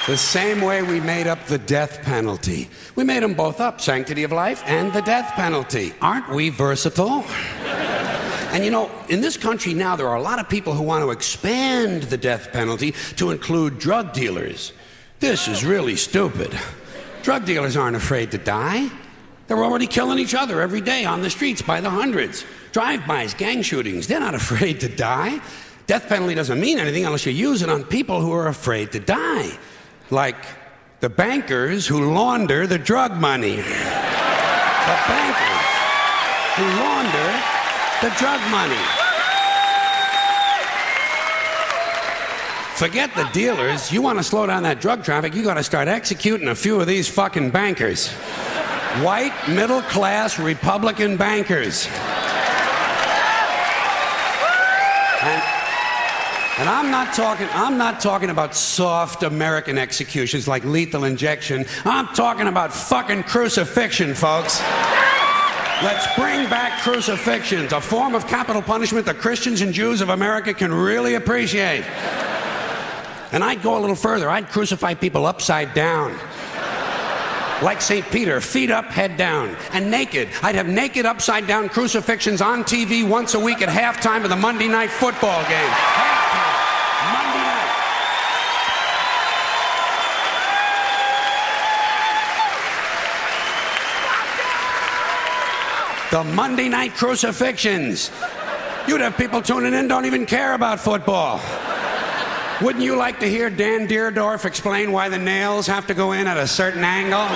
The same way we made up the death penalty. We made them both up, sanctity of life and the death penalty. Aren't we versatile? And you know, in this country now, there are a lot of people who want to expand the death penalty to include drug dealers. This is really stupid. Drug dealers aren't afraid to die. They're already killing each other every day on the streets by the hundreds. Drive-bys, gang shootings, they're not afraid to die. Death penalty doesn't mean anything unless you use it on people who are afraid to die. Like the bankers who launder the drug money. The bankers who launder the drug money. Forget the dealers. You want to slow down that drug traffic, you got to start executing a few of these fucking bankers. White, middle-class Republican bankers. And I'm not talking about soft American executions like lethal injection. I'm talking about fucking crucifixion, folks. Let's bring back crucifixions, a form of capital punishment that Christians and Jews of America can really appreciate. And I'd go a little further. I'd crucify people upside down. Like St. Peter, feet up, head down, and naked. I'd have naked upside down crucifixions on TV once a week at halftime of the Monday night football game. Halftime, Monday night. The Monday night crucifixions. You'd have people tuning in, don't even care about football. Wouldn't you like to hear Dan Deerdorf explain why the nails have to go in at a certain angle?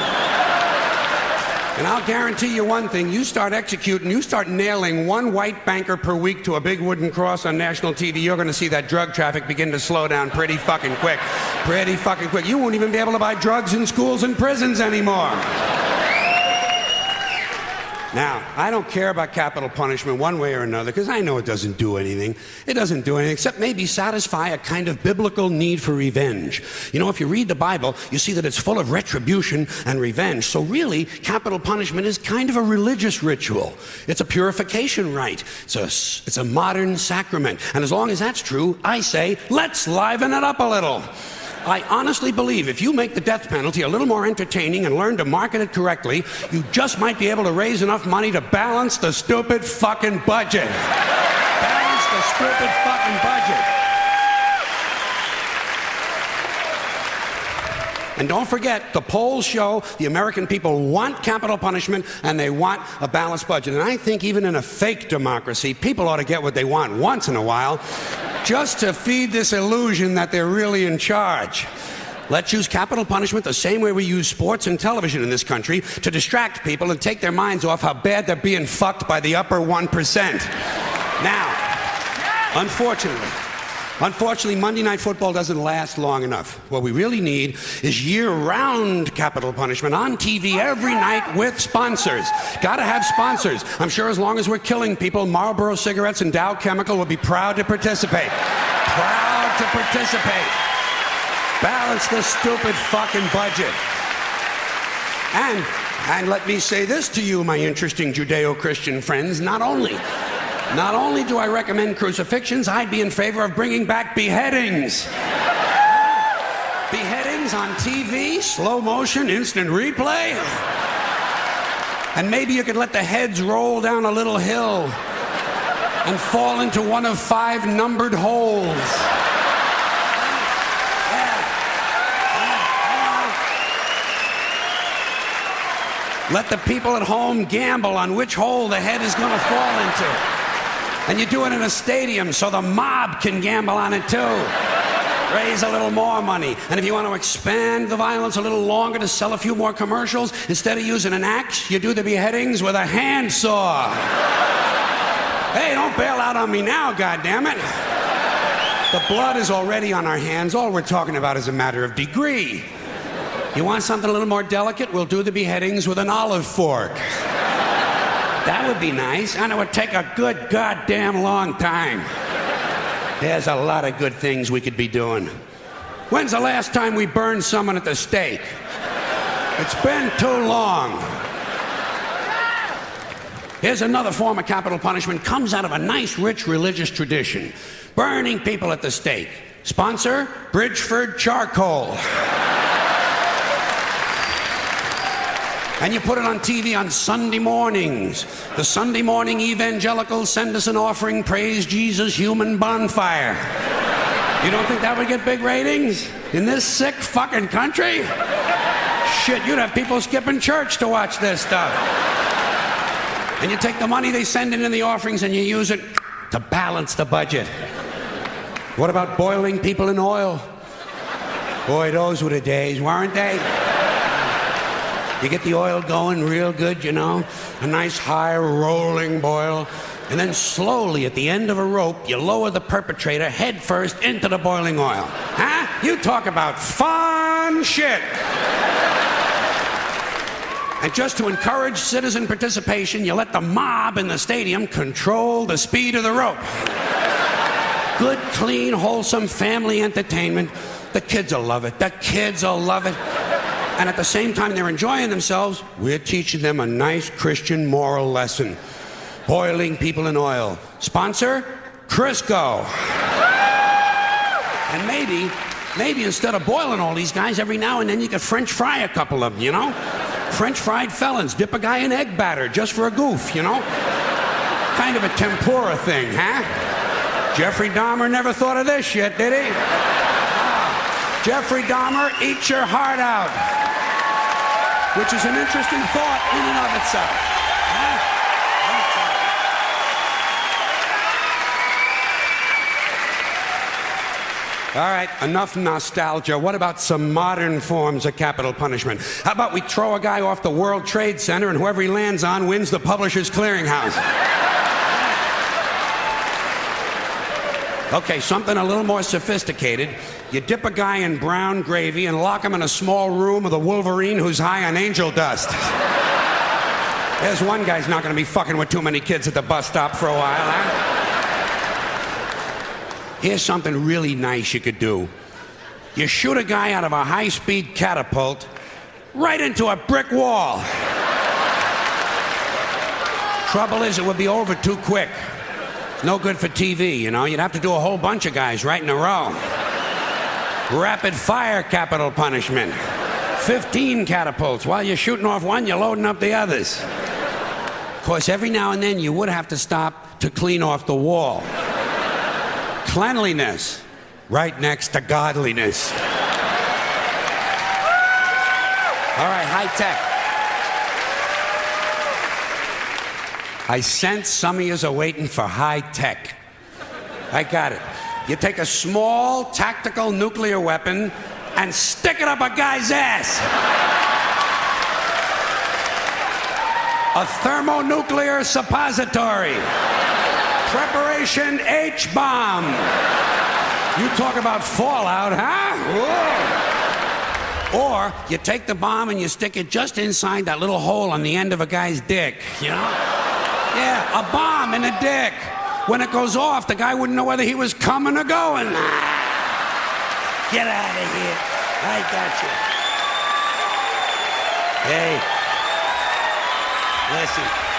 And I'll guarantee you one thing, you start executing, you start nailing one white banker per week to a big wooden cross on national TV, you're gonna see that drug traffic begin to slow down pretty fucking quick. Pretty fucking quick. You won't even be able to buy drugs in schools and prisons anymore. Now, I don't care about capital punishment one way or another because I know it doesn't do anything. It doesn't do anything except maybe satisfy a kind of biblical need for revenge. You know, if you read the Bible, you see that it's full of retribution and revenge. So really, capital punishment is kind of a religious ritual. It's a purification rite. It's a modern sacrament. And as long as that's true, I say, let's liven it up a little. I honestly believe if you make the death penalty a little more entertaining and learn to market it correctly, you just might be able to raise enough money to balance the stupid fucking budget. Balance the stupid fucking budget. And don't forget, the polls show the American people want capital punishment and they want a balanced budget. And I think even in a fake democracy, people ought to get what they want once in a while, just to feed this illusion that they're really in charge. Let's use capital punishment the same way we use sports and television in this country to distract people and take their minds off how bad they're being fucked by the upper 1%. Now, unfortunately, Monday Night Football doesn't last long enough. What we really need is year-round capital punishment on TV every night with sponsors. Gotta have sponsors. I'm sure as long as we're killing people, Marlboro Cigarettes and Dow Chemical will be proud to participate. Proud to participate. Balance the stupid fucking budget. And let me say this to you, my interesting Judeo-Christian friends, not only do I recommend crucifixions, I'd be in favor of bringing back beheadings. Beheadings on TV, slow motion, instant replay. And maybe you could let the heads roll down a little hill and fall into one of 5 numbered holes. Let the people at home gamble on which hole the head is going to fall into. And you do it in a stadium so the mob can gamble on it too. Raise a little more money. And if you want to expand the violence a little longer to sell a few more commercials, instead of using an axe, you do the beheadings with a handsaw. Hey, don't bail out on me now, goddammit. The blood is already on our hands. All we're talking about is a matter of degree. You want something a little more delicate? We'll do the beheadings with an olive fork. That would be nice, and it would take a good goddamn long time. There's a lot of good things we could be doing. When's the last time we burned someone at the stake? It's been too long. Here's another form of capital punishment. Comes out of a nice, rich religious tradition. Burning people at the stake. Sponsor, Bridgeford Charcoal. And you put it on TV on Sunday mornings. The Sunday morning evangelicals send us an offering, praise Jesus, human bonfire. You don't think that would get big ratings? In this sick fucking country? Shit, you'd have people skipping church to watch this stuff. And you take the money they send in the offerings and you use it to balance the budget. What about boiling people in oil? Boy, those were the days, weren't they? You get the oil going real good, you know, a nice high rolling boil, and then slowly at the end of a rope, you lower the perpetrator head first into the boiling oil. Huh? You talk about fun shit. And just to encourage citizen participation, you let the mob in the stadium control the speed of the rope. Good, clean, wholesome family entertainment. The kids will love it. The kids will love it. And at the same time they're enjoying themselves, we're teaching them a nice Christian moral lesson. Boiling people in oil. Sponsor? Crisco. And maybe instead of boiling all these guys, every now and then you could French fry a couple of them, you know? French fried felons. Dip a guy in egg batter just for a goof, you know? Kind of a tempura thing, huh? Jeffrey Dahmer never thought of this shit, did he? Jeffrey Dahmer, eat your heart out. Which is an interesting thought in and of itself. All right, enough nostalgia. What about some modern forms of capital punishment? How about we throw a guy off the World Trade Center and whoever he lands on wins the Publishers Clearinghouse? Okay, something a little more sophisticated. You dip a guy in brown gravy and lock him in a small room with a Wolverine who's high on angel dust. There's one guy's not going to be fucking with too many kids at the bus stop for a while, huh? Here's something really nice you could do. You shoot a guy out of a high-speed catapult right into a brick wall. Trouble is, it would be over too quick. It's no good for TV, you know? You'd have to do a whole bunch of guys right in a row. Rapid fire capital punishment. 15 catapults. While you're shooting off one, you're loading up the others. Of course, every now and then you would have to stop to clean off the wall. Cleanliness, right next to godliness. All right, high tech. I sense some of yous are waiting for high tech. I got it. You take a small tactical nuclear weapon and stick it up a guy's ass. A thermonuclear suppository. Preparation H-bomb. You talk about fallout, huh? Whoa. Or you take the bomb and you stick it just inside that little hole on the end of a guy's dick, you know? Yeah, a bomb in the dick. When it goes off, the guy wouldn't know whether he was coming or going. Get out of here. I got you. Hey, listen.